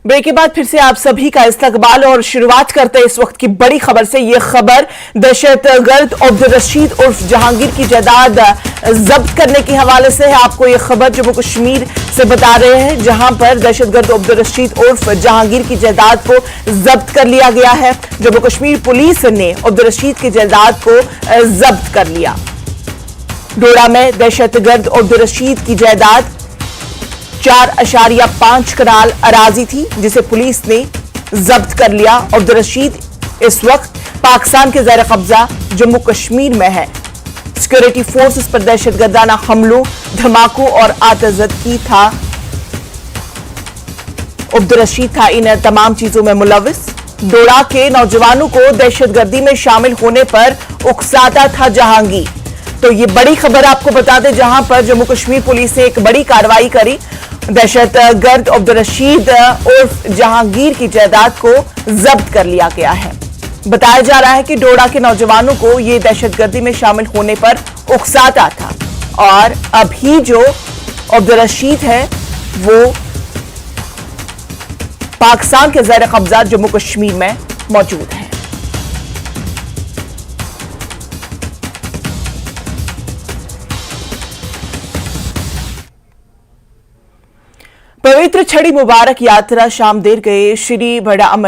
Break के बाद फिर से आप सभी का इस्तकबाल और शुरुआत करते हैं इस वक्त की बड़ी खबर से। ये खबर दहशतगर्द अब्दुल रशीद उर्फ जहांगीर की जायदाद जब्त करने के हवाले से है। आपको ये खबर जम्मू कश्मीर से बता रहे हैं, जहां पर दहशतगर्द अब्दुल रशीद उर्फ जहांगीर की जायदाद को जब्त कर लिया गया है। जम्मू कश्मीर पुलिस ने अब्दुल रशीद की जायदाद को जब्त कर लिया। डोडा में दहशतगर्द अब्दुल रशीद की जायदाद 4.5 कनाल अराजी थी, जिसे पुलिस ने जब्त कर लिया। अब्दुल रशीद इस वक्त पाकिस्तान के ज़ेर कब्जा जम्मू कश्मीर में है। सिक्योरिटी फोर्सेस पर दहशतगर्दाना हमलों, धमाकों और आतजदगी था। अब्दुल रशीद था इन तमाम चीजों में मुलविस। डोडा के नौजवानों को दहशतगर्दी में शामिल होने पर उकसाता था जहांगीर। तो ये बड़ी खबर आपको बता दें, जहां पर जम्मू कश्मीर पुलिस ने एक बड़ी कार्रवाई करी। दहशतगर्द अब्दुल रशीद उर्फ जहांगीर की जायदाद को जब्त कर लिया गया है। बताया जा रहा है कि डोडा के नौजवानों को ये दहशतगर्दी में शामिल होने पर उकसाता था और अभी जो अब्दुल रशीद है वो पाकिस्तान के ज़ेर कब्जा जम्मू कश्मीर में मौजूद है। पवित्र छड़ी मुबारक यात्रा शाम देर गए श्री बड़ा अमर